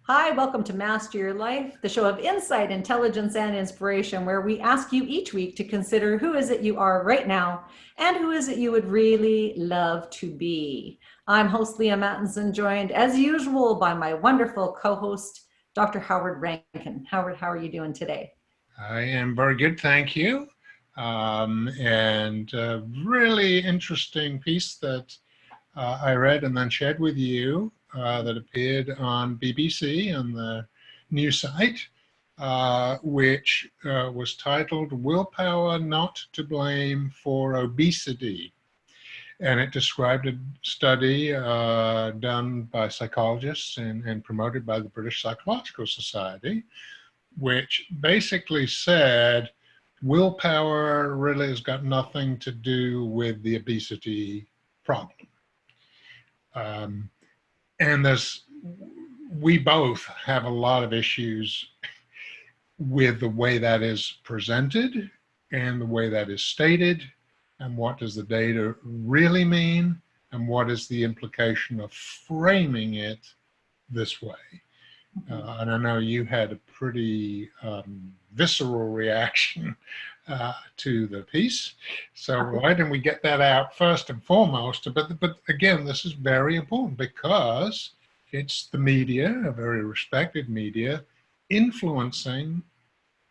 Hi, welcome to Master Your Life, the show of insight, intelligence, and inspiration, where we ask you each week to consider who is it you are right now and who is it you would really love to be. I'm host Leah Mattinson, joined as usual by my wonderful co-host, Dr. Howard Rankin. Howard, how are you doing today? I am very good, thank you. And a really interesting piece that I read and then shared with you that appeared on BBC on the news site, which was titled "Willpower Not to Blame for Obesity." And it described a study done by psychologists and promoted by the British Psychological Society, which basically said willpower really has got nothing to do with the obesity problem. And we both have a lot of issues with the way that is presented and the way that is stated, and what does the data really mean, and what is the implication of framing it this way. And I know you had a pretty visceral reaction to the piece. So why don't we get that out first and foremost? But again, this is very important because it's the media, a very respected media, influencing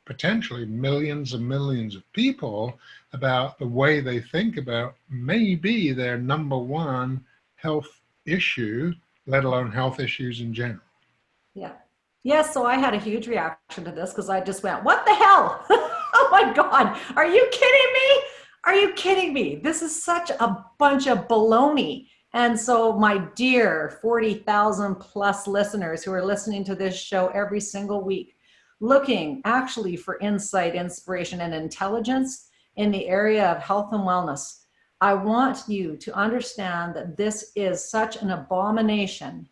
potentially millions and millions of people about the way they think about maybe their number one health issue, let alone health issues in general. Yeah. Yes, so I had a huge reaction to this because I just went, what the hell? Oh my God, are you kidding me? Are you kidding me? This is such a bunch of baloney. And so my dear 40,000 plus listeners who are listening to this show every single week, looking actually for insight, inspiration, and intelligence in the area of health and wellness, I want you to understand that this is such an abomination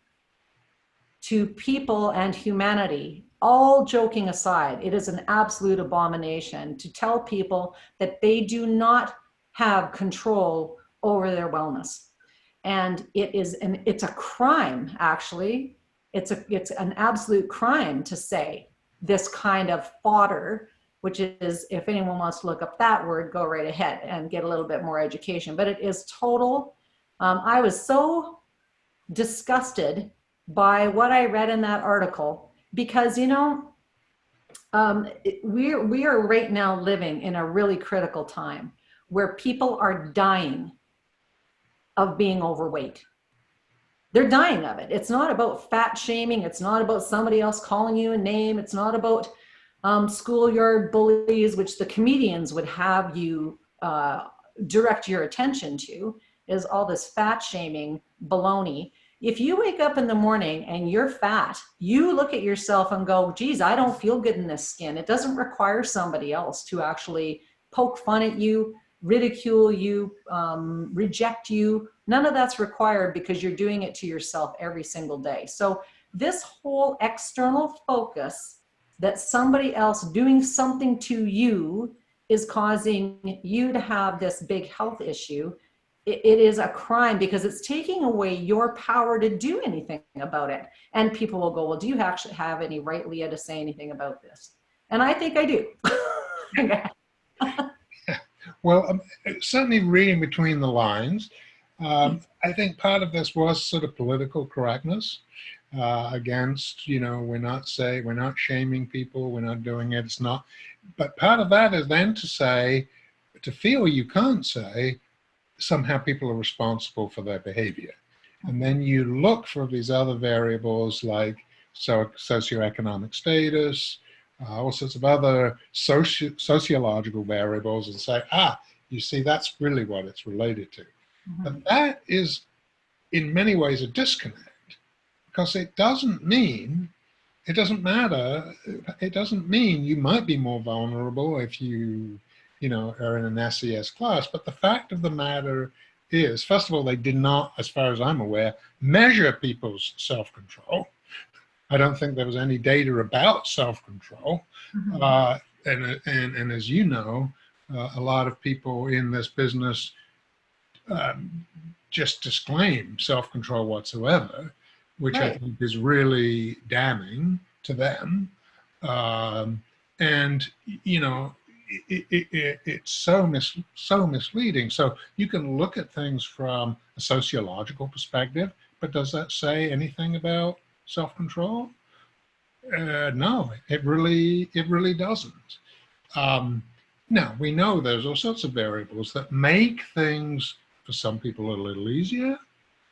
to people and humanity. All joking aside, it is an absolute abomination to tell people that they do not have control over their wellness. And it's a crime, actually. It's an absolute crime to say this kind of fodder, which is, if anyone wants to look up that word, go right ahead and get a little bit more education. But it is total. I was so disgusted by what I read in that article, because, we are right now living in a really critical time where people are dying of being overweight. They're dying of it. It's not about fat shaming. It's not about somebody else calling you a name. It's not about schoolyard bullies, which the comedians would have you direct your attention to, is all this fat shaming baloney. If you wake up in the morning and you're fat, you look at yourself and go, geez, I don't feel good in this skin. It doesn't require somebody else to actually poke fun at you, ridicule you, reject you. None of that's required because you're doing it to yourself every single day. So this whole external focus that somebody else doing something to you is causing you to have this big health issue, it is a crime, because it's taking away your power to do anything about it. And people will go, well, do you actually have any right, Leah, to say anything about this? And I think I do. Well, certainly reading between the lines, I think part of this was sort of political correctness against, we're not shaming people, we're not doing it, it's not. But part of that is then to feel you can't say, somehow people are responsible for their behavior. And then you look for these other variables like socioeconomic status, all sorts of other sociological variables, and say, you see, that's really what it's related to. Mm-hmm. But that is, in many ways, a disconnect, because it doesn't mean you might be more vulnerable if you are in an SES class. But the fact of the matter is, first of all, they did not, as far as I'm aware, measure people's self-control. I don't think there was any data about self-control. Mm-hmm. And as you know, a lot of people in this business just disclaim self-control whatsoever. which I Right. think is really damning to them. Um, and, you know, it's so misleading. So you can look at things from a sociological perspective, but does that say anything about self-control? No, it really doesn't. Um, Now we know there's all sorts of variables that make things for some people a little easier,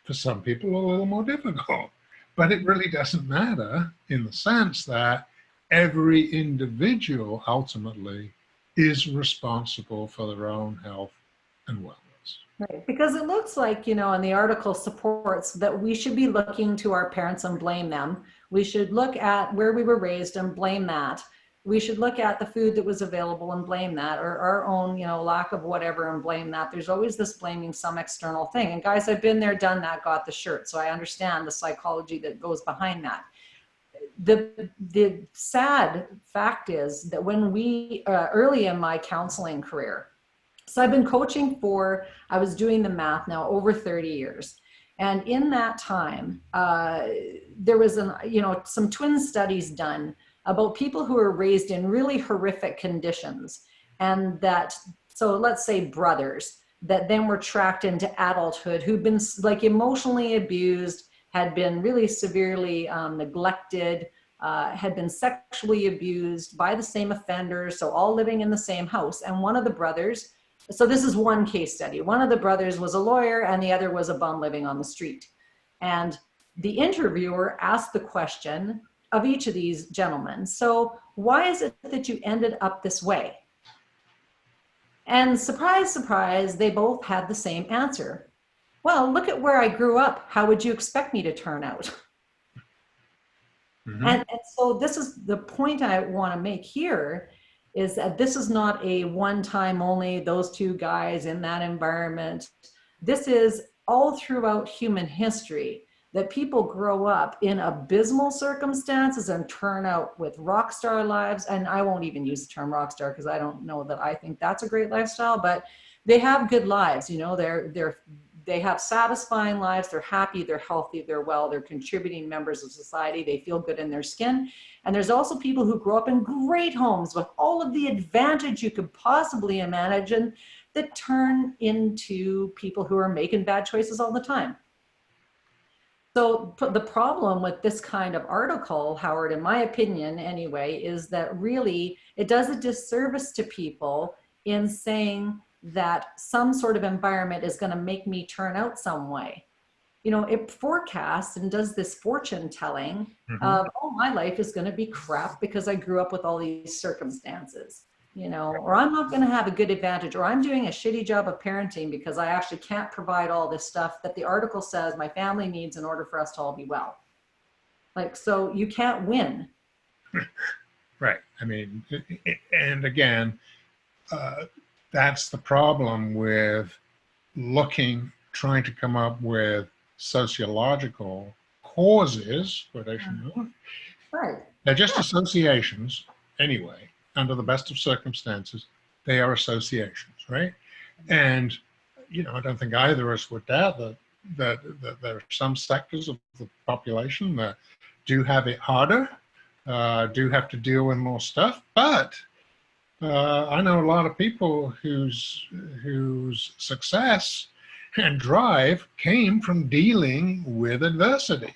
for some people a little more difficult. But it really doesn't matter in the sense that every individual ultimately is responsible for their own health and wellness. Right. Because it looks like, and the article supports that we should be looking to our parents and blame them. We should look at where we were raised and blame that. We should look at the food that was available and blame that, or our own, lack of whatever and blame that. There's always this blaming some external thing. And guys, I've been there, done that, got the shirt. So I understand the psychology that goes behind that. The sad fact is that when we, early in my counseling career, so I've been coaching I was doing the math now, over 30 years. And in that time, there was some twin studies done about people who were raised in really horrific conditions. And so let's say brothers that then were tracked into adulthood, who'd been like emotionally abused, had been really severely neglected, had been sexually abused by the same offenders, so all living in the same house. And one of the brothers, so this is one case study. One of the brothers was a lawyer and the other was a bum living on the street. And the interviewer asked the question of each of these gentlemen, so why is it that you ended up this way? And surprise, surprise, they both had the same answer. Well, look at where I grew up. How would you expect me to turn out? Mm-hmm. And so this is the point I want to make here, is that this is not a one-time only, those two guys in that environment. This is all throughout human history, that people grow up in abysmal circumstances and turn out with rock star lives. And I won't even use the term rock star because I don't know that I think that's a great lifestyle, but they have good lives. They have satisfying lives. They're happy, they're healthy, they're well, they're contributing members of society. They feel good in their skin. And there's also people who grow up in great homes with all of the advantage you could possibly imagine that turn into people who are making bad choices all the time. So the problem with this kind of article, Howard, in my opinion anyway, is that really it does a disservice to people in saying that some sort of environment is going to make me turn out some way. It forecasts and does this fortune telling of, oh, my life is going to be crap because I grew up with all these circumstances, or I'm not going to have a good advantage, or I'm doing a shitty job of parenting because I actually can't provide all this stuff that the article says my family needs in order for us to all be well. So you can't win. Right. I mean, and again, that's the problem with trying to come up with sociological causes, quotation mark. Right. They're just associations anyway, under the best of circumstances. They are associations, right? And, I don't think either of us would doubt that there are some sectors of the population that do have it harder, do have to deal with more stuff, but I know a lot of people whose success and drive came from dealing with adversity.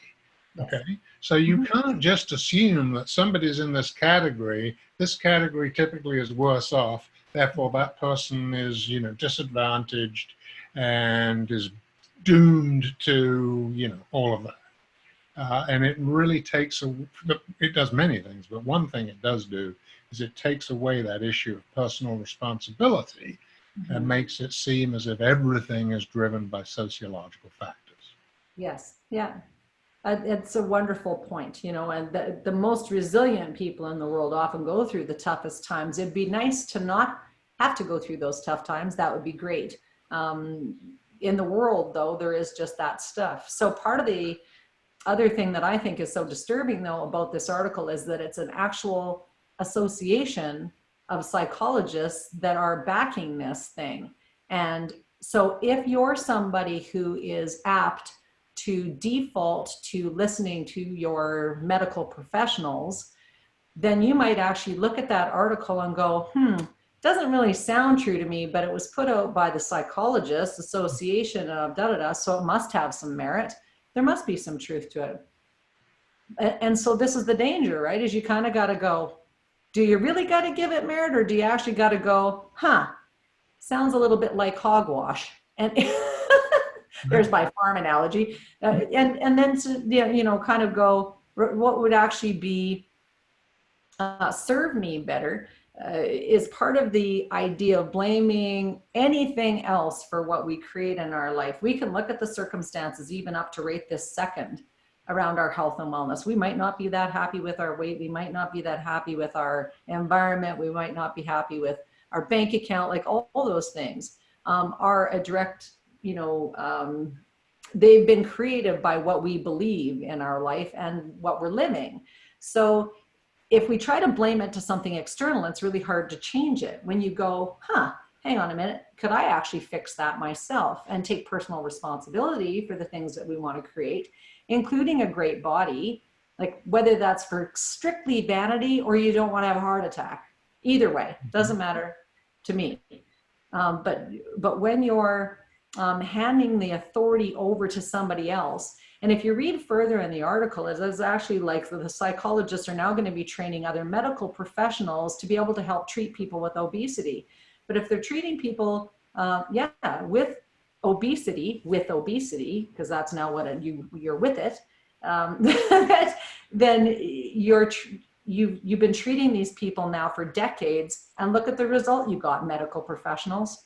Okay, so you can't just assume that somebody's in this category. This category typically is worse off. Therefore, that person is, disadvantaged and is doomed to, all of that. And it really it does many things, but one thing it does do is it takes away that issue of personal responsibility and makes it seem as if everything is driven by sociological factors. Yes. Yeah. It's a wonderful point, and the most resilient people in the world often go through the toughest times. It'd be nice to not have to go through those tough times. That would be great. In the world, though, there is just that stuff. So part of the other thing that I think is so disturbing, though, about this article is that it's an actual association of psychologists that are backing this thing. And so if you're somebody who is apt to default to listening to your medical professionals, then you might actually look at that article and go, doesn't really sound true to me, but it was put out by the Psychologists Association of da-da-da, so it must have some merit. There must be some truth to it. And so this is the danger, right? Is you kind of got to go, do you really got to give it merit, or do you actually got to go, sounds a little bit like hogwash? And there's my farm analogy. And then to, kind of go, what would actually be serve me better is part of the idea of blaming anything else for what we create in our life. We can look at the circumstances even up to right this second around our health and wellness. We might not be that happy with our weight. We might not be that happy with our environment. We might not be happy with our bank account. Like all those things are a direct, they've been created by what we believe in our life and what we're living. So if we try to blame it to something external, it's really hard to change it. When you go, hang on a minute, could I actually fix that myself and take personal responsibility for the things that we want to create, including a great body, like whether that's for strictly vanity or you don't want to have a heart attack. Either way, doesn't matter to me. But when you're handing the authority over to somebody else, and if you read further in the article, it's actually like the psychologists are now going to be training other medical professionals to be able to help treat people with obesity. But if they're treating people, with obesity, because that's now what you're with it, then you've been treating these people now for decades, and look at the result you got, medical professionals.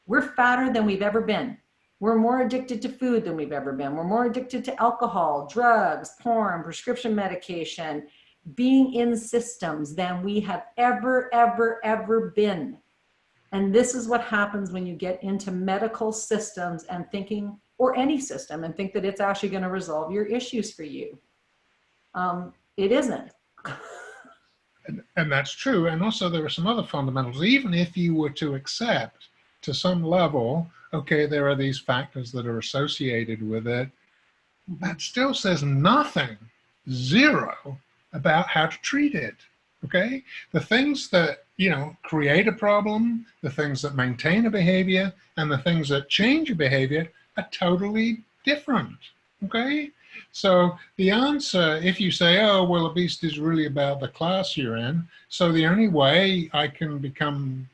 We're fatter than we've ever been. We're more addicted to food than we've ever been. We're more addicted to alcohol, drugs, porn, prescription medication, being in systems than we have ever been. And this is what happens when you get into medical systems and thinking, or any system, and think that it's actually going to resolve your issues for you. It isn't. And that's true. And also there are some other fundamentals. Even if you were to accept to some level, okay, there are these factors that are associated with it, that still says nothing, zero, about how to treat it, okay? The things that, create a problem, the things that maintain a behavior, and the things that change a behavior are totally different, okay? So the answer, if you say, oh, well, obesity is really about the class you're in, so the only way I can become,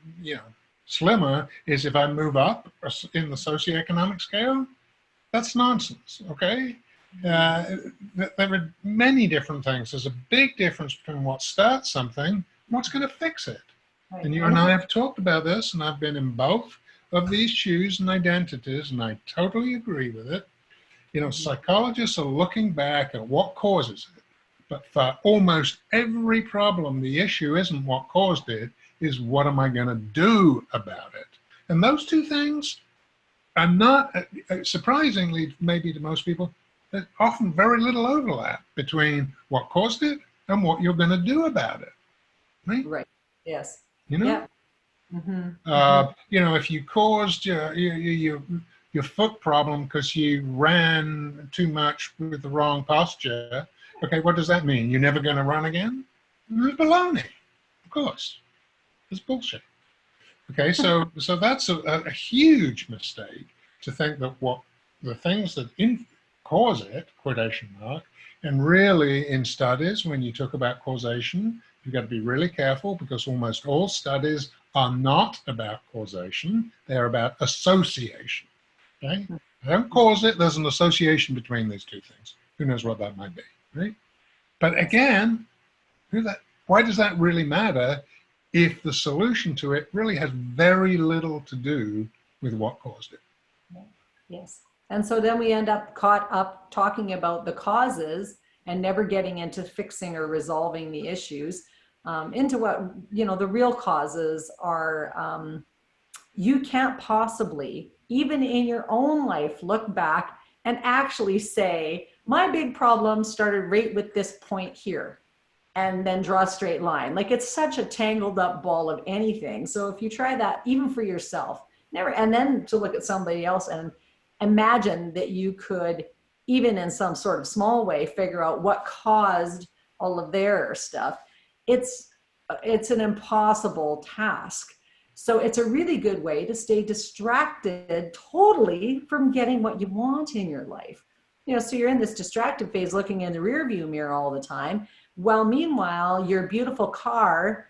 slimmer is if I move up in the socioeconomic scale, that's nonsense, okay? There are many different things. There's a big difference between what starts something and what's going to fix it. Right. And you and I have talked about this, and I've been in both of these shoes and identities, and I totally agree with it. Psychologists are looking back at what causes it, but for almost every problem, the issue isn't what caused it, is what am I going to do about it? And those two things are not, surprisingly, maybe to most people, there's often very little overlap between what caused it and what you're going to do about it. Right? Right. Yes. Yeah. If you caused your foot problem because you ran too much with the wrong posture, okay, what does that mean? You're never going to run again? It's baloney, of course. It's bullshit. Okay, so that's a huge mistake to think that what the things that cause it, quotation mark, and really in studies, when you talk about causation, you've got to be really careful because almost all studies are not about causation, they're about association. Okay? They don't cause it, there's an association between these two things. Who knows what that might be, right? But again, why does that really matter if the solution to it really has very little to do with what caused it? Yes. And so then we end up caught up talking about the causes and never getting into fixing or resolving the issues, into what, the real causes are. You can't possibly, even in your own life, look back and actually say, my big problem started right with this point here, and then draw a straight line. Like, it's such a tangled up ball of anything. So if you try that, even for yourself, and then to look at somebody else and imagine that you could even in some sort of small way, figure out what caused all of their stuff. It's an impossible task. So it's a really good way to stay distracted totally from getting what you want in your life. So you're in this distracted phase looking in the rearview mirror all the time, while meanwhile your beautiful car,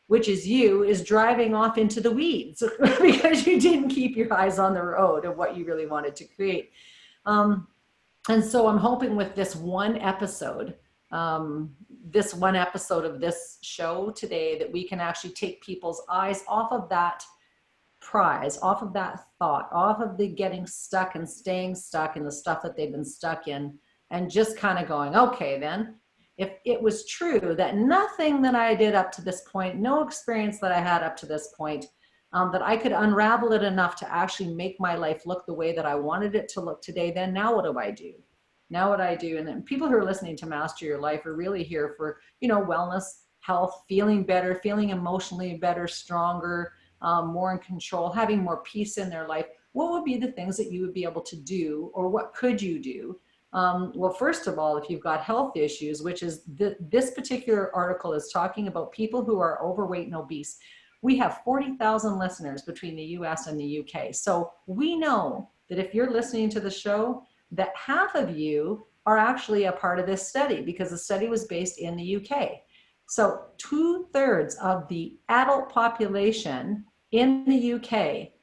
which is you, is driving off into the weeds because you didn't keep your eyes on the road of what you really wanted to create. And so I'm hoping with this one episode of this show today, that we can actually take people's eyes off of that prize, off of that thought, off of the getting stuck and staying stuck in the stuff that they've been stuck in, and just kind of going, okay, then, if it was true that nothing that I did up to this point, no experience that I had up to this point, that I could unravel it enough to actually make my life look the way that I wanted it to look today, then now what do I do? Now what I do? And then people who are listening to Master Your Life are really here for, wellness, health, feeling better, feeling emotionally better, stronger, more in control, having more peace in their life. What would be the things that you would be able to do, or what could you do? Well, first of all, if you've got health issues, which is this particular article is talking about people who are overweight and obese. We have 40,000 listeners between the US and the UK. So we know that if you're listening to the show, that half of you are actually a part of this study, because the study was based in the UK. So 2/3 of the adult population in the UK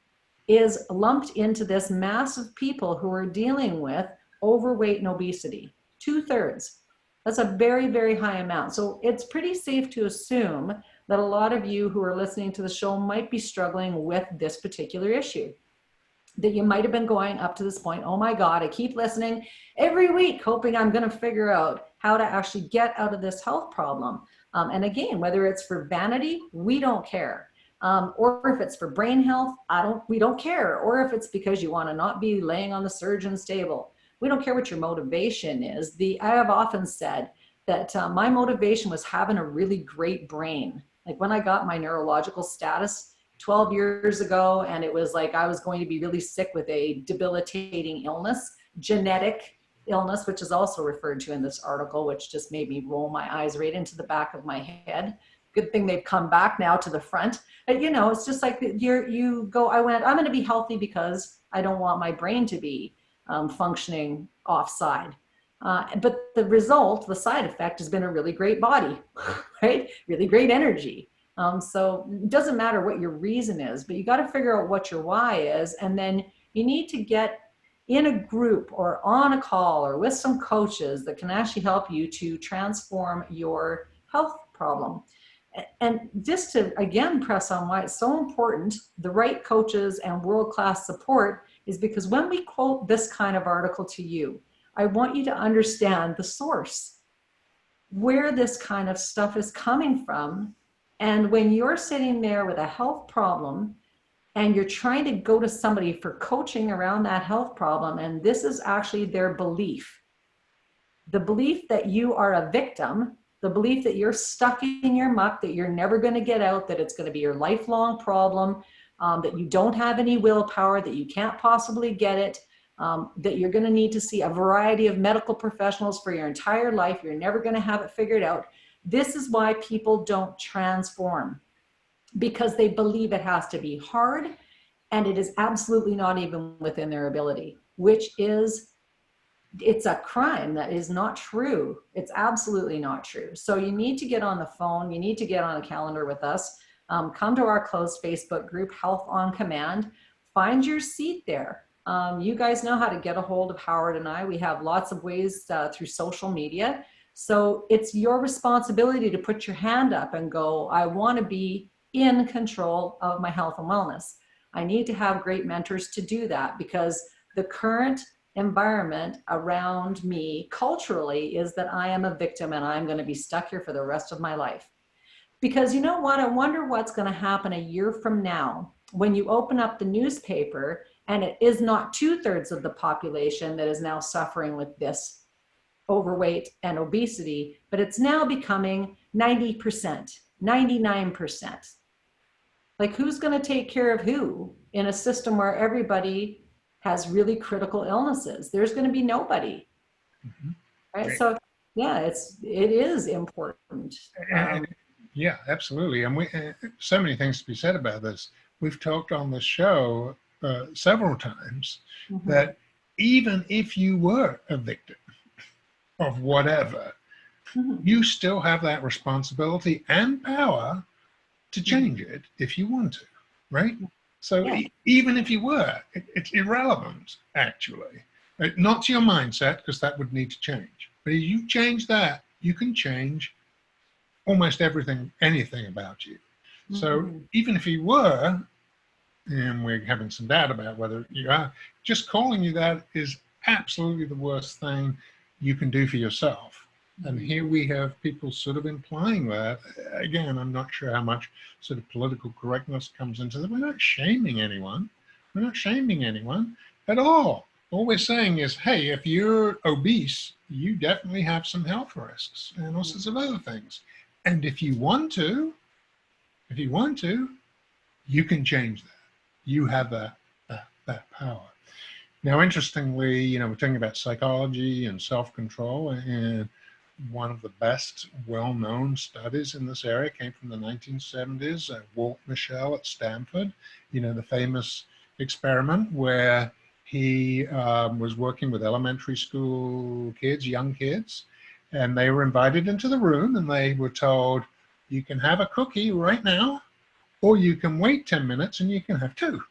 is lumped into this mass of people who are dealing with overweight and obesity. 2/3. That's a very, very high amount. So it's pretty safe to assume that a lot of you who are listening to the show might be struggling with this particular issue. That you might have been going up to this point, oh my God, I keep listening every week, hoping I'm going to figure out how to actually get out of this health problem. And again, whether it's for vanity, we don't care. Or if it's for brain health, we don't care. Or if it's because you want to not be laying on the surgeon's table. We don't care what your motivation is. I have often said that my motivation was having a really great brain. Like when I got my neurological status 12 years ago, and it was like I was going to be really sick with a debilitating illness, genetic illness, which is also referred to in this article, which just made me roll my eyes right into the back of my head. Good thing they've come back now to the front. But, it's just like I'm going to be healthy because I don't want my brain to be functioning offside. But the side effect has been a really great body, right? Really great energy. So it doesn't matter what your reason is, but you got to figure out what your why is. And then you need to get in a group or on a call or with some coaches that can actually help you to transform your health problem. And just to, again, press on why it's so important, the right coaches and world-class support is because when we quote this kind of article to you, I want you to understand the source, where this kind of stuff is coming from. And when you're sitting there with a health problem and you're trying to go to somebody for coaching around that health problem, and this is actually their belief, the belief that you are a victim, the belief that you're stuck in your muck, that you're never going to get out, that it's going to be your lifelong problem, that you don't have any willpower, that you can't possibly get it, that you're going to need to see a variety of medical professionals for your entire life, you're never going to have it figured out. This is why people don't transform, because they believe it has to be hard, and it is absolutely not even within their ability, it's a crime. That is not true. It's absolutely not true. So you need to get on the phone. You need to get on a calendar with us. Come to our closed Facebook group, Health on Command. Find your seat there. You guys know how to get a hold of Howard and I. We have lots of ways through social media. So it's your responsibility to put your hand up and go, I want to be in control of my health and wellness. I need to have great mentors to do that, because the current environment around me culturally is that I am a victim and I'm going to be stuck here for the rest of my life. Because you know what? I wonder what's going to happen a year from now when you open up the newspaper and it is not 2/3 of the population that is now suffering with this overweight and obesity, but it's now becoming 90%, 99%. Like, who's going to take care of who in a system where everybody has really critical illnesses? There's going to be nobody. Mhm. right? So yeah, it is important. And, yeah, absolutely. And so many things to be said about this. We've talked on the show several times Mhm, that even if you were a victim of whatever, mhm, you still have that responsibility and power to mhm. change it if you want to, right? So Yeah. even if you were, it's irrelevant, actually. Not to your mindset, because that would need to change. But if you change that, you can change almost everything, anything about you. So Mhm. even if you were, and we're having some doubt about whether you are, just calling you that is absolutely the worst thing you can do for yourself. And Mhm. here we have people sort of implying that. Again, I'm not sure how much sort of political correctness comes into that. We're not shaming anyone. We're not shaming anyone at all. All we're saying is, hey, if you're obese, you definitely have some health risks and all sorts of other things. And if you want to, you can change that. You have that power. Now, interestingly, we're talking about psychology and self-control, and one of the best well-known studies in this area came from the 1970s. Walt Mischel at Stanford, the famous experiment where he was working with elementary school kids, young kids, and they were invited into the room and they were told, you can have a cookie right now, or you can wait 10 minutes and you can have two.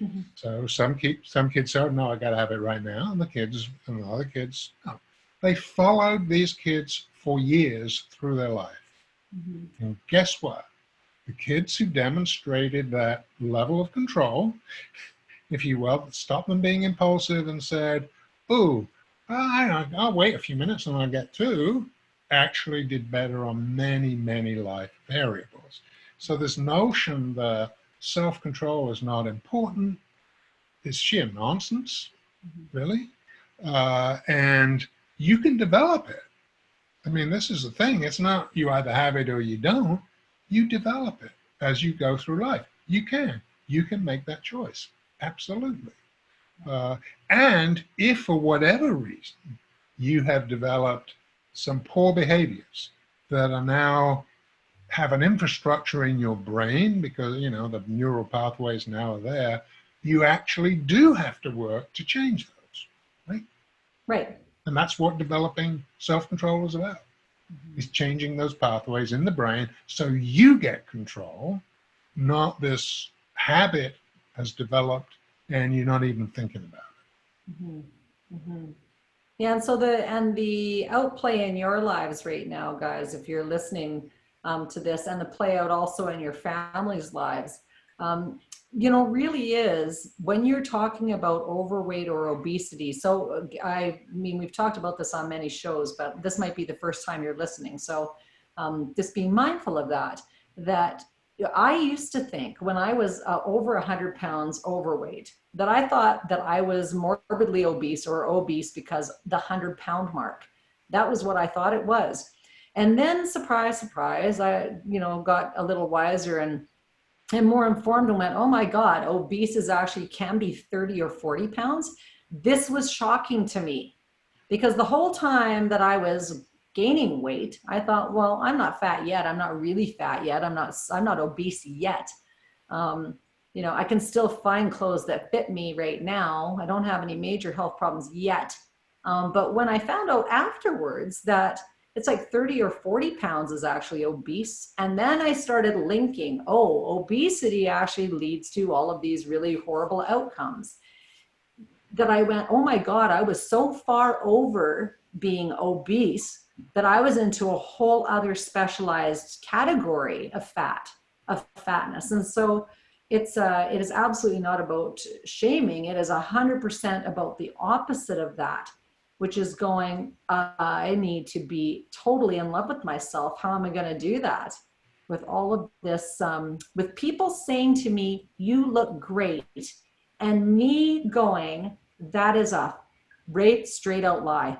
Mhm. So some kids said, no, I got to have it right now. And the other kids, no. They followed these kids for years through their life. Mhm. And guess what? The kids who demonstrated that level of control, if you will, stopped them being impulsive and said, oh, I'll wait a few minutes and I'll get two, actually did better on many, many life variables. So this notion that self-control is not important is sheer nonsense, Mhm. really. And you can develop it. I mean, this is the thing. It's not you either have it or you don't. You develop it as you go through life. You can. You can make that choice. Absolutely. Uh, and if for whatever reason you have developed some poor behaviors that are now have an infrastructure in your brain because the neural pathways now are there, you actually do have to work to change those, right? Right. And that's what developing self-control is about, Mhm. is changing those pathways in the brain so you get control, not this habit has developed and you're not even thinking about Mhm. Mhm. Yeah, and so the outplay in your lives right now, guys, if you're listening to this, and the play out also in your family's lives, um, really is when you're talking about overweight or obesity. So I mean, we've talked about this on many shows, but this might be the first time you're listening. So just being mindful of that. That I used to think when I was over 100 pounds overweight that I thought that I was morbidly obese or obese because the 100-pound mark. That was what I thought it was. And then surprise, surprise, I, got a little wiser and more informed and went, oh my God, obese is actually can be 30 or 40 pounds. This was shocking to me because the whole time that I was gaining weight, I thought, well, I'm not fat yet. I'm not really fat yet. I'm not obese yet. Um, I can still find clothes that fit me right now. I don't have any major health problems yet. But when I found out afterwards that it's like 30 or 40 pounds is actually obese. And then I started linking, oh, obesity actually leads to all of these really horrible outcomes that I went, oh my God, I was so far over being obese that I was into a whole other specialized category of fatness. And so it is absolutely not about shaming. It is 100% about the opposite of that, which is going, I need to be totally in love with myself. How am I going to do that? With all of this, with people saying to me, you look great, and me going, that is a straight out lie.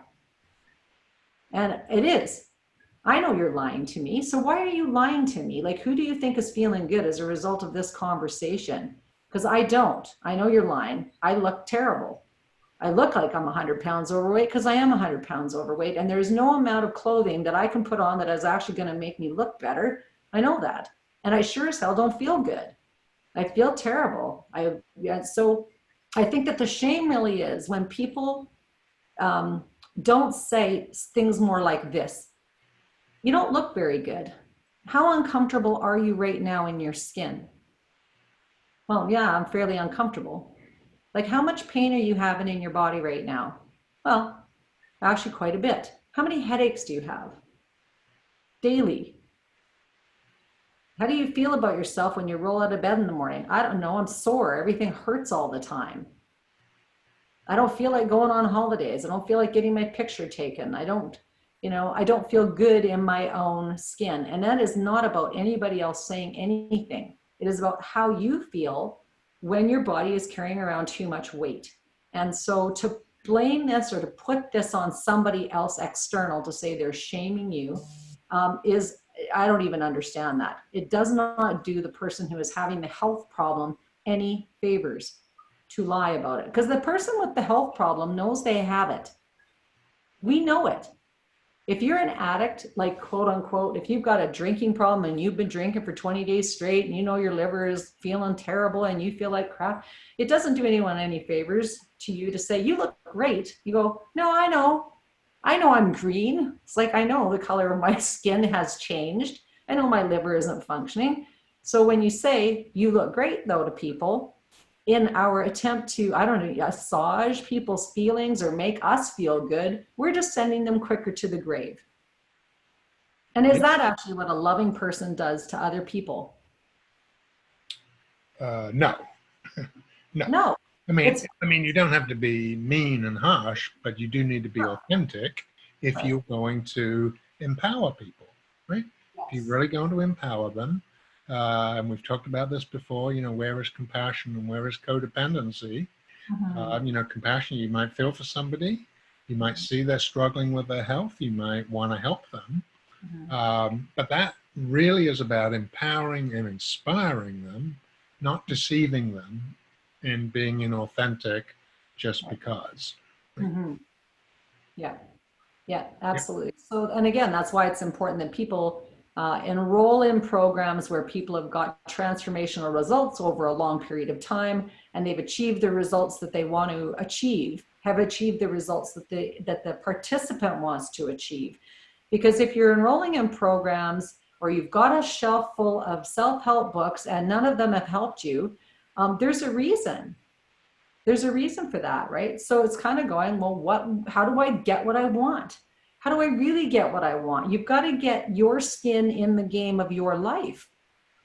And it is. I know you're lying to me. So why are you lying to me? Like, who do you think is feeling good as a result of this conversation? Because I don't. I know you're lying. I look terrible. I look like I'm 100 pounds overweight because I am 100 pounds overweight. And there's no amount of clothing that I can put on that is actually going to make me look better. I know that. And I sure as hell don't feel good. I feel terrible. So I think that the shame really is when people don't say things more like this. You don't look very good. How uncomfortable are you right now in your skin? Well, yeah, I'm fairly uncomfortable. Like, how much pain are you having in your body right now? Well, actually, quite a bit. How many headaches do you have daily? How do you feel about yourself when you roll out of bed in the morning? I don't know. I'm sore. Everything hurts all the time. I don't feel like going on holidays. I don't feel like getting my picture taken. I don't feel good in my own skin. And that is not about anybody else saying anything. It is about how you feel when your body is carrying around too much weight. And so to blame this or to put this on somebody else external to say they're shaming you I don't even understand that. It does not do the person who is having the health problem any favors to lie about it, because the person with the health problem knows they have it. We know it. If you're an addict, like quote unquote, if you've got a drinking problem and you've been drinking for 20 days straight and you know your liver is feeling terrible and you feel like crap, it doesn't do anyone any favors to you to say, you look great. You go, no, I know I'm green. It's like, I know the color of my skin has changed. I know my liver isn't functioning. So when you say you look great though to people, in our attempt to, I don't know, massage people's feelings or make us feel good, we're just sending them quicker to the grave. And is that actually what a loving person does to other people? No, no. No. I mean, you don't have to be mean and harsh, but you do need to be authentic if you're going to empower people, right? Yes. If you're really going to empower them, and we've talked about this before, where is compassion and where is codependency? Mm-hmm. Compassion, you might feel for somebody, you might see they're struggling with their health, you might want to help them. Mm-hmm. But that really is about empowering and inspiring them, not deceiving them and being inauthentic just because. Mm-hmm. Yeah. Yeah, Yep. absolutely. So, and again, that's why it's important that people enroll in programs where people have got transformational results over a long period of time, and they've achieved the results that they want to achieve, have achieved the results that the participant wants to achieve. Because if you're enrolling in programs or you've got a shelf full of self-help books and none of them have helped you, there's a reason. There's a reason for that, right? So it's kind of going, well, how do I get what I want? How do I really get what I want? You've got to get your skin in the game of your life.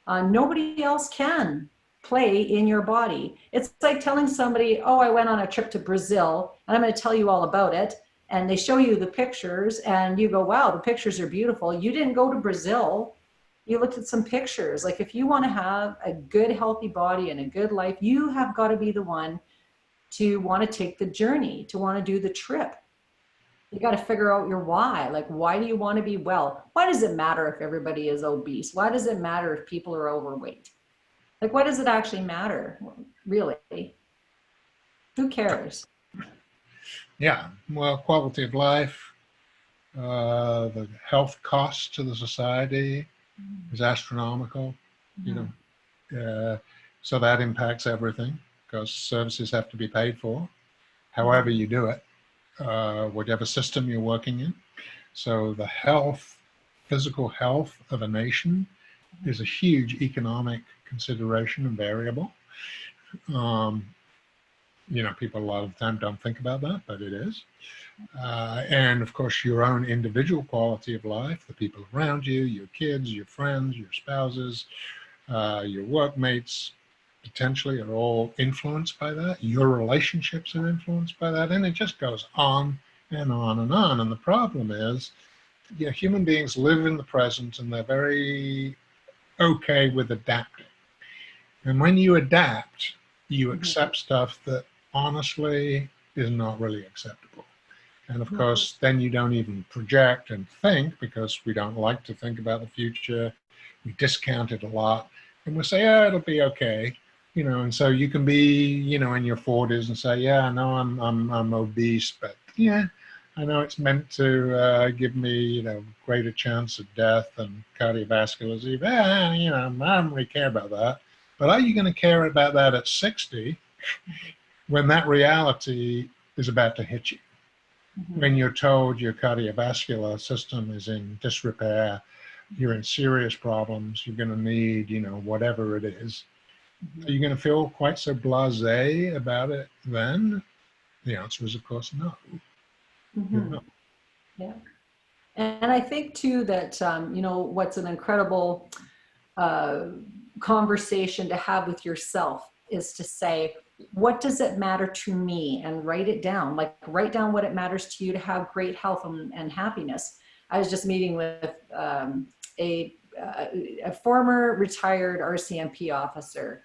Nobody else can play in your body. It's like telling somebody, oh, I went on a trip to Brazil and I'm going to tell you all about it. And they show you the pictures and you go, wow, the pictures are beautiful. You didn't go to Brazil. You looked at some pictures. Like, if you want to have a good, healthy body and a good life, you have got to be the one to want to take the journey, to want to do the trip. You got to figure out your why. Like, why do you want to be well? Why does it matter if everybody is obese? Why does it matter if people are overweight? Like, why does it actually matter? Really? Who cares? Yeah. Well, quality of life, the health cost to the society is astronomical, you Mm-hmm. know. So that impacts everything because services have to be paid for, however you do it, whatever system you're working in. So the health, physical health of a nation is a huge economic consideration and variable. Um, People a lot of the time don't think about that, but it is. And of course, your own individual quality of life, the people around you, your kids, your friends, your spouses, your workmates, potentially are all influenced by that. Your relationships are influenced by that. And it just goes on and on and on. And the problem is, human beings live in the present and they're very okay with adapting. And when you adapt, you accept stuff that honestly is not really acceptable. And of course, then you don't even project and think because we don't like to think about the future. We discount it a lot and we say, oh, it'll be okay. And so you can be, in your 40s and say, yeah, I know I'm obese, but yeah, I know it's meant to give me, greater chance of death and cardiovascular disease. I don't really care about that. But are you going to care about that at 60 when that reality is about to hit you? Mm-hmm. When you're told your cardiovascular system is in disrepair, you're in serious problems, you're going to need, whatever it is. Mm-hmm. Are you going to feel quite so blasé about it then? The answer is, of course, no. You're Mm-hmm. not. Yeah. And I think too that, what's an incredible uh, conversation to have with yourself is to say, what does it matter to me? And write it down. Like, write down what it matters to you to have great health and happiness. I was just meeting with a, a former retired RCMP officer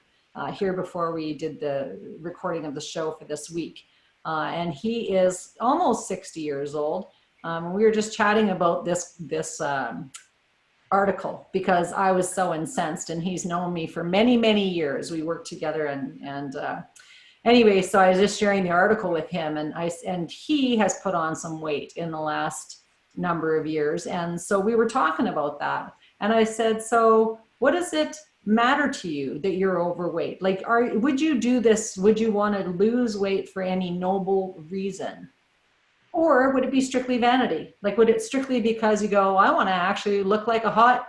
here before we did the recording of the show for this week. And he is almost 60 years old. We were just chatting about this article because I was so incensed, and he's known me for many, many years. We worked together, and anyway, so I was just sharing the article with him, and he has put on some weight in the last number of years, and so we were talking about that, and I said, so what does it matter to you that you're overweight? Like, would you do this? Would you want to lose weight for any noble reason? Or would it be strictly vanity? Like, would it strictly because you go, I want to actually look like a hot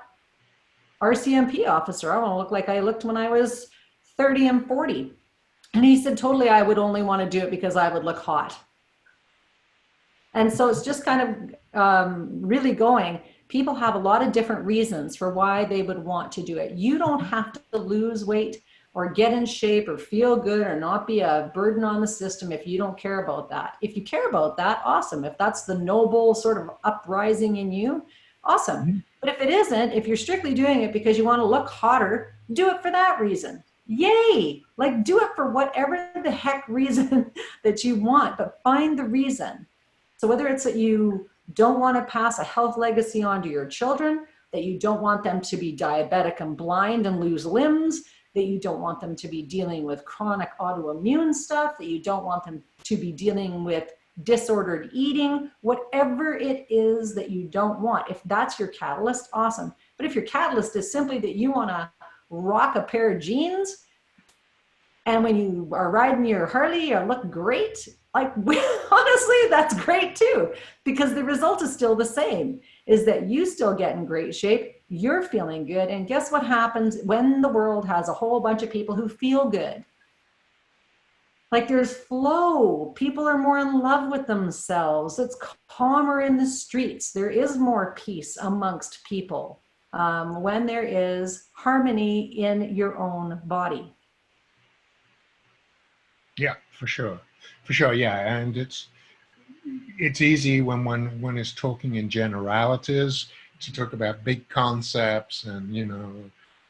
RCMP officer. I want to look like I looked when I was 30 and 40. And he said, totally, I would only want to do it because I would look hot. And so it's just kind of really going, people have a lot of different reasons for why they would want to do it. You don't have to lose weight or get in shape or feel good or not be a burden on the system if you don't care about that. If you care about that, awesome. If that's the noble sort of uprising in you, awesome. But if it isn't, if you're strictly doing it because you want to look hotter, do it for that reason. Yay! Like, do it for whatever the heck reason that you want, but find the reason. So whether it's that you don't want to pass a health legacy on to your children, that you don't want them to be diabetic and blind and lose limbs, that you don't want them to be dealing with chronic autoimmune stuff, that you don't want them to be dealing with disordered eating, whatever it is that you don't want. If that's your catalyst, awesome. But if your catalyst is simply that you want to rock a pair of jeans, and when you are riding your Harley, you look great, like, honestly, that's great too, because the result is still the same, is that you still get in great shape, you're feeling good, and guess what happens when the world has a whole bunch of people who feel good? Like, there's flow. People are more in love with themselves. It's calmer in the streets. There is more peace amongst people when there is harmony in your own body. Yeah, for sure. For sure, yeah. And it's easy when one is talking in generalities to talk about big concepts and,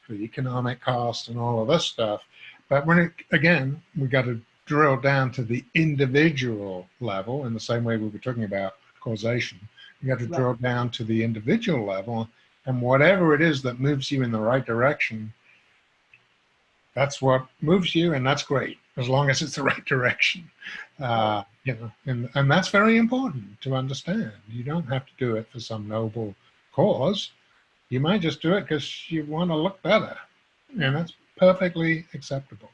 the economic cost and all of this stuff. But again, we got to drill down to the individual level in the same way we were talking about causation. You got to drill down to the individual level, and whatever it is that moves you in the right direction, that's what moves you, and that's great as long as it's the right direction. And that's very important to understand. You don't have to do it for some noble cause. You might just do it because you want to look better, and that's perfectly acceptable.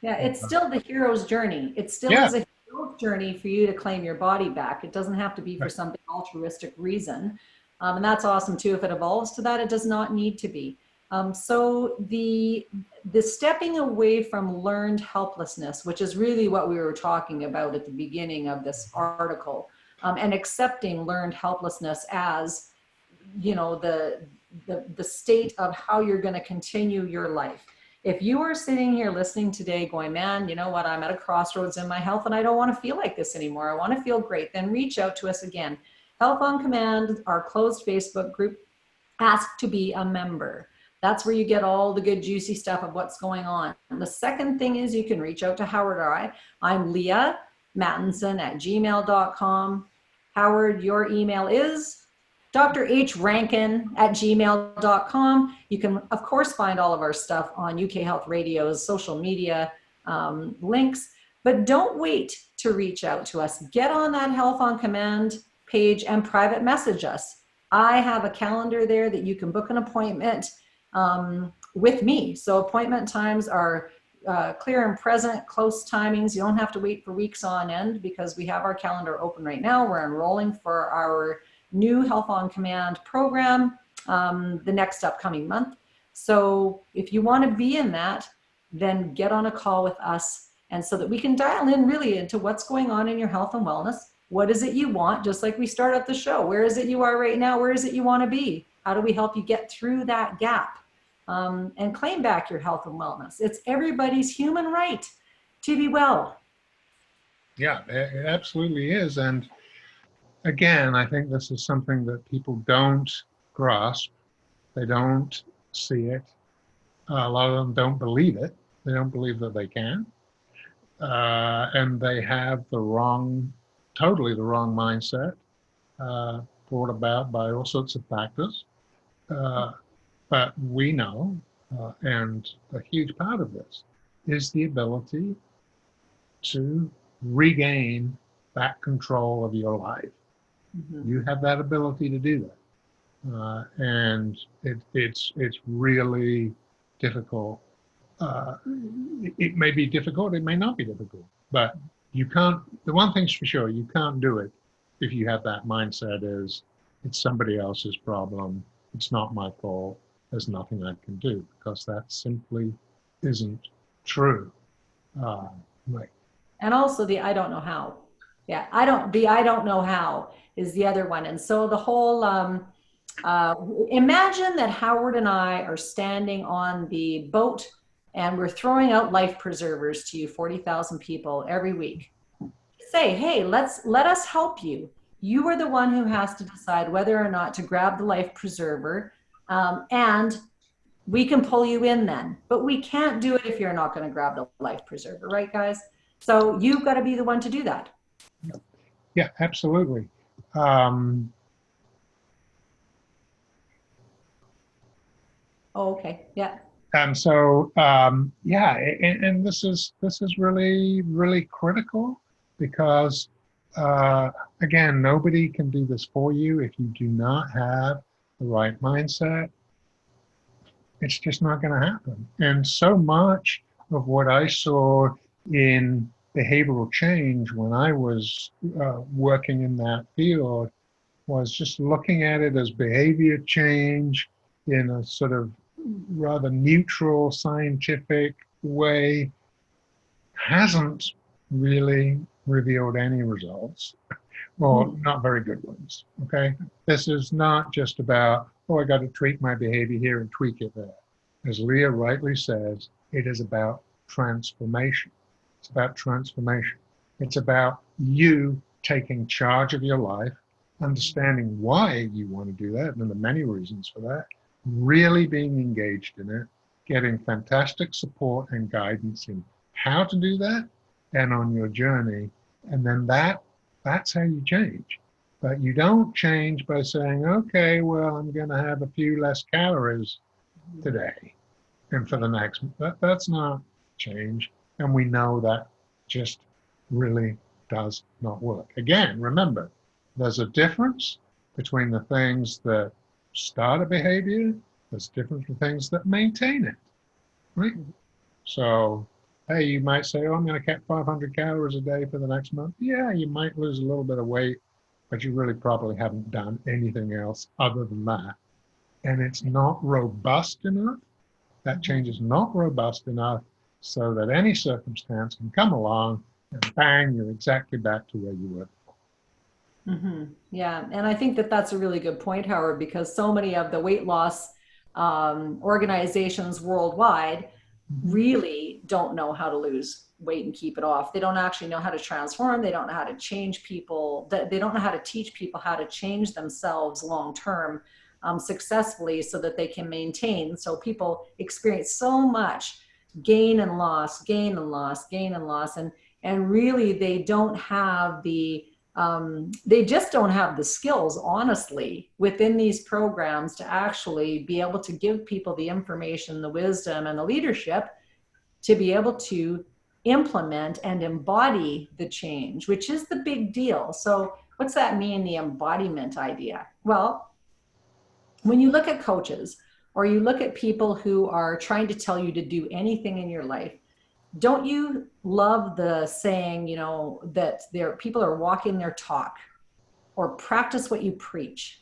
Yeah, it's still the hero's journey. It still Yeah. is a hero's journey for you to claim your body back. It doesn't have to be for Right. something altruistic reason. And that's awesome too. If it evolves to that, it does not need to be. So the stepping away from learned helplessness, which is really what we were talking about at the beginning of this article, and accepting learned helplessness as, the state of how you're going to continue your life. If you are sitting here listening today going, man, you know what, I'm at a crossroads in my health and I don't want to feel like this anymore, I want to feel great, then reach out to us again. Health on Command, our closed Facebook group, ask to be a member. That's where you get all the good juicy stuff of what's going on. And the second thing is you can reach out to Howard or I. I'm Leah Mattinson at gmail.com. Howard, your email is Dr. H. Rankin at gmail.com. You can, of course, find all of our stuff on UK Health Radio's social media links, but don't wait to reach out to us. Get on that Health on Command page and private message us. I have a calendar there that you can book an appointment with me. So appointment times are clear and present, close timings. You don't have to wait for weeks on end because we have our calendar open right now. We're enrolling for our new Health on Command program the next upcoming month. So if you want to be in that, then get on a call with us, and so that we can dial in really into what's going on in your health and wellness. What is it you want? Just like we start up the show. Where is it you are right now? Where is it you want to be? How do we help you get through that gap and claim back your health and wellness? It's everybody's human right to be well. Yeah, it absolutely is. And again, I think this is something that people don't grasp. They don't see it. A lot of them don't believe it. They don't believe that they can. And they have totally the wrong mindset, brought about by all sorts of factors. But we know, and a huge part of this is the ability to regain that control of your life. Mm-hmm. You have that ability to do that. And it's really difficult. It may be difficult, it may not be difficult, but you can't, the one thing's for sure, you can't do it if you have that mindset is, it's somebody else's problem, it's not my fault, there's nothing I can do, because that simply isn't true. Right. And also the I don't know how. Yeah, I don't know how is the other one. And so the whole, imagine that Howard and I are standing on the boat and we're throwing out life preservers to you, 40,000 people every week. Say, hey, let us help you. You are the one who has to decide whether or not to grab the life preserver, and we can pull you in then. But we can't do it if you're not going to grab the life preserver, right, guys? So you've got to be the one to do that. Yeah, absolutely. Oh, okay. Yeah. And so, yeah, and this is really, really critical because, again, nobody can do this for you if you do not have the right mindset. It's just not going to happen. And so much of what I saw in behavioral change when I was working in that field was just looking at it as behavior change in a sort of rather neutral scientific way hasn't really revealed any results, or not very good ones. Okay, this is not just about, oh, I got to tweak my behavior here and tweak it there. As Leah rightly says, it is about transformation. It's about transformation. It's about you taking charge of your life, understanding why you want to do that, and there are many reasons for that, really being engaged in it, getting fantastic support and guidance in how to do that and on your journey. And then that's how you change. But you don't change by saying, okay, well, I'm going to have a few less calories today and for the next, that's not change. And we know that just really does not work. Again, remember, there's a difference between the things that start a behavior, there's a difference between things that maintain it, right? So, hey, you might say, oh, I'm going to cut 500 calories a day for the next month. Yeah, you might lose a little bit of weight, but you really probably haven't done anything else other than that. And it's not robust enough. That change is not robust enough so that any circumstance can come along and bang, you're exactly back to where you were. Mm-hmm. Yeah, and I think that that's a really good point, Howard, because so many of the weight loss organizations worldwide really don't know how to lose weight and keep it off. They don't actually know how to transform. They don't know how to change people. They don't know how to teach people how to change themselves long term successfully so that they can maintain. So people experience so much gain and loss, gain and loss, gain and loss, and really they don't have the They just don't have the skills, honestly, within these programs to actually be able to give people the information, the wisdom, and the leadership to be able to implement and embody the change, which is the big deal. So what's that mean, the embodiment idea? Well, when you look at coaches or you look at people who are trying to tell you to do anything in your life, don't you love the saying, you know, that people are walking their talk, or practice what you preach?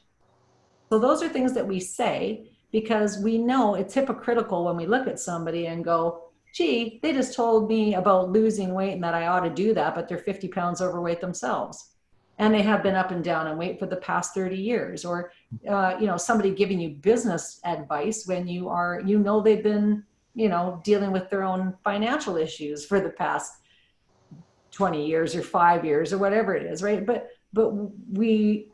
So those are things that we say because we know it's hypocritical when we look at somebody and go, gee, they just told me about losing weight and that I ought to do that, but they're 50 pounds overweight themselves. And they have been up and down in weight for the past 30 years. Or, you know, somebody giving you business advice when you are, you know, they've been, you know, dealing with their own financial issues for the past 20 years or 5 years or whatever it is, right? But we're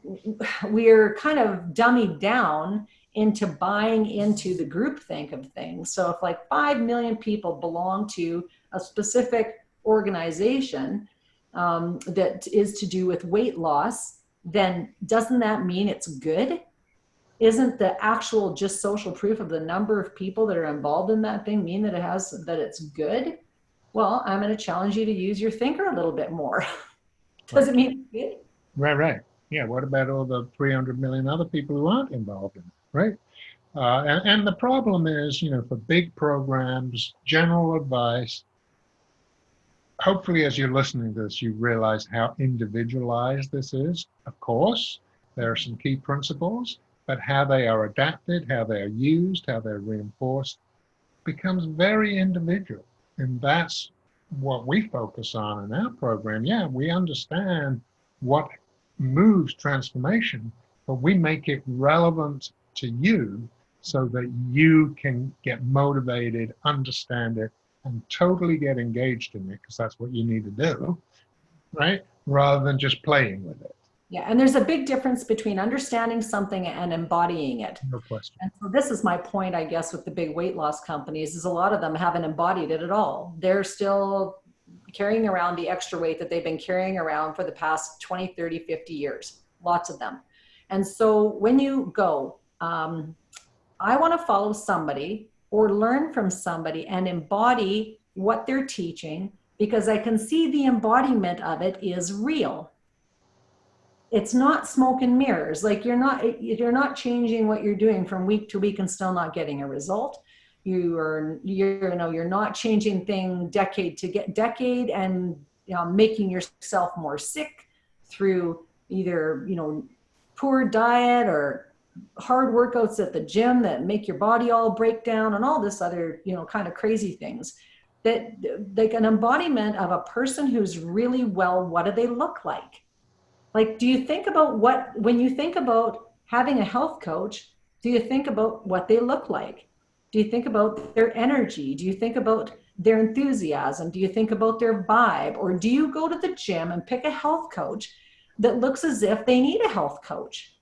kind of dummied down into buying into the groupthink of things. So if like 5 million people belong to a specific organization that is to do with weight loss, then doesn't that mean it's good? Isn't the actual just social proof of the number of people that are involved in that thing mean that it's good? Well, I'm going to challenge you to use your thinker a little bit more. Does it mean it's good? Right. Yeah. What about all the 300 million other people who aren't involved in it, right? And the problem is, you know, for big programs, general advice, hopefully as you're listening to this, you realize how individualized this is. Of course, there are some key principles, but how they are adapted, how they are used, how they're reinforced becomes very individual. And that's what we focus on in our program. Yeah, we understand what moves transformation, but we make it relevant to you so that you can get motivated, understand it, and totally get engaged in it, because that's what you need to do, right? Rather than just playing with it. Yeah, and there's a big difference between understanding something and embodying it. No question. And so this is my point, I guess, with the big weight loss companies, is a lot of them haven't embodied it at all. They're still carrying around the extra weight that they've been carrying around for the past 20, 30, 50 years, lots of them. And so when you go, I want to follow somebody or learn from somebody and embody what they're teaching, because I can see the embodiment of it is real. It's not smoke and mirrors. Like you're not changing what you're doing from week to week and still not getting a result. You're not changing thing decade to get decade and, you know, making yourself more sick through either, you know, poor diet or hard workouts at the gym that make your body all break down and all this other, you know, kind of crazy things. That like an embodiment of a person who's really well, what do they look like? Like, do you think about when you think about having a health coach, do you think about what they look like? Do you think about their energy? Do you think about their enthusiasm? Do you think about their vibe? Or do you go to the gym and pick a health coach that looks as if they need a health coach?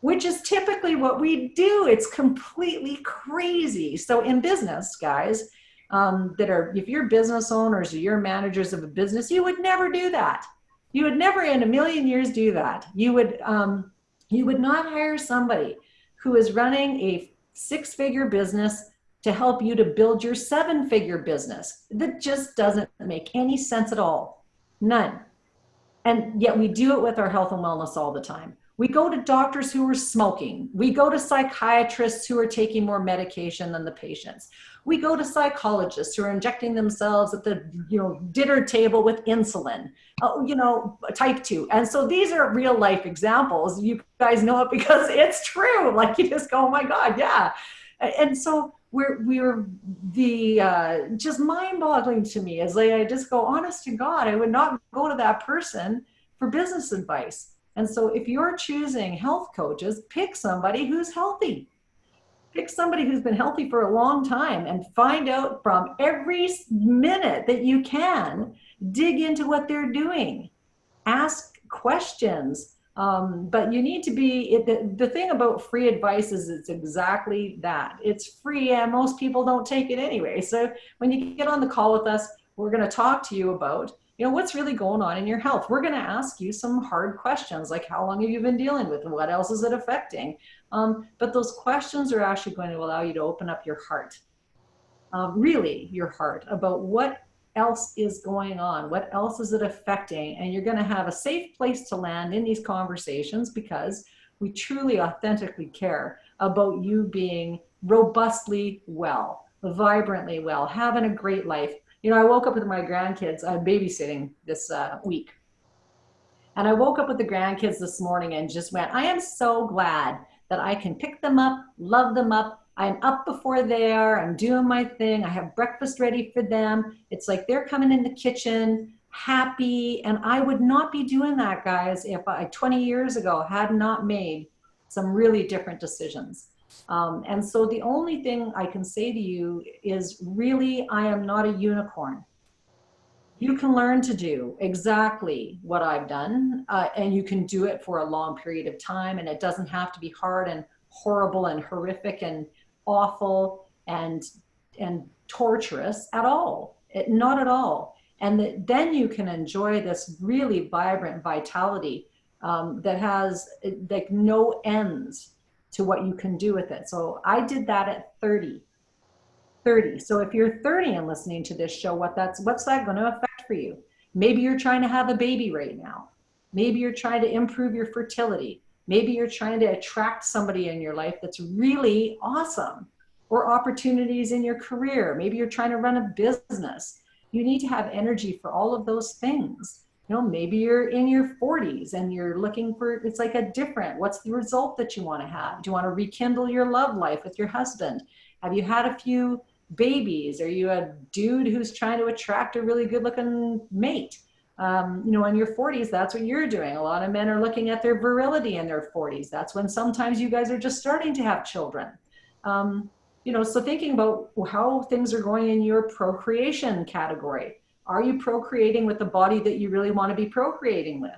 Which is typically what we do. It's completely crazy. So in business, guys, if you're business owners or you're managers of a business, you would never do that. You would never in a million years do that. You would not hire somebody who is running a 6-figure business to help you to build your 7-figure business. That just doesn't make any sense at all. None. And yet we do it with our health and wellness all the time. We go to doctors who are smoking. We go to psychiatrists who are taking more medication than the patients. We go to psychologists who are injecting themselves at the, you know, dinner table with insulin, you know, type 2. And so these are real life examples. You guys know it because it's true. Like you just go, oh my God, yeah. And so we're just mind boggling to me is like, I just go, honest to God, I would not go to that person for business advice. And so if you're choosing health coaches, pick somebody who's healthy. Pick somebody who's been healthy for a long time and find out from every minute that you can, dig into what they're doing. Ask questions. But you need to be, the thing about free advice is it's exactly that. It's free and most people don't take it anyway. So when you get on the call with us, we're going to talk to you about, what's really going on in your health. We're going to ask you some hard questions, like how long have you been dealing with and what else is it affecting? But those questions are actually going to allow you to open up your heart, really your heart, about what else is going on, what else is it affecting, and you're going to have a safe place to land in these conversations because we truly authentically care about you being robustly well, vibrantly well, having a great life. I woke up with my grandkids. I'm babysitting this week, and I woke up with the grandkids this morning and just went, I am so glad that I can pick them up, love them up. I'm up before they are. I'm doing my thing. I have breakfast ready for them. It's like they're coming in the kitchen happy. And I would not be doing that, guys, if I 20 years ago had not made some really different decisions. And so the only thing I can say to you is really, I am not a unicorn. You can learn to do exactly what I've done, and you can do it for a long period of time, and it doesn't have to be hard and horrible and horrific and awful and torturous at all. Not at all. And then you can enjoy this really vibrant vitality that has like no ends to what you can do with it. So I did that at 30. So if you're 30 and listening to this show, what's that going to affect for you? Maybe you're trying to have a baby right now. Maybe you're trying to improve your fertility. Maybe you're trying to attract somebody in your life that's really awesome, or opportunities in your career. Maybe you're trying to run a business. You need to have energy for all of those things. Maybe you're in your 40s and you're looking for, it's like what's the result that you want to have? Do you want to rekindle your love life with your husband? Have you had a few babies? Are you a dude who's trying to attract a really good looking mate? In your 40s, that's what you're doing. A lot of men are looking at their virility in their 40s. That's when sometimes you guys are just starting to have children. So thinking about how things are going in your procreation category. Are you procreating with the body that you really want to be procreating with?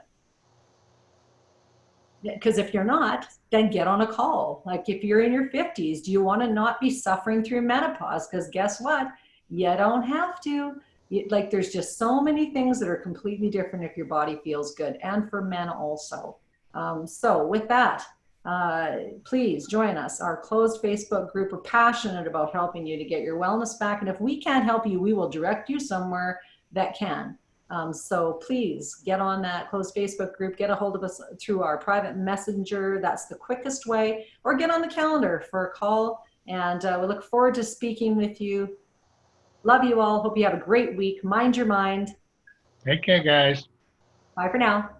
Because if you're not, then get on a call. Like if you're in your 50s, do you want to not be suffering through menopause? Because guess what? You don't have to. There's just so many things that are completely different if your body feels good, and for men also. So with that, please join us, our closed Facebook group. We're passionate about helping you to get your wellness back. And if we can't help you, we will direct you somewhere that can. So please get on that closed Facebook group, get a hold of us through our private messenger. That's the quickest way, or get on the calendar for a call. And we look forward to speaking with you. Love you all. Hope you have a great week. Mind your mind. Take care, guys. Bye for now.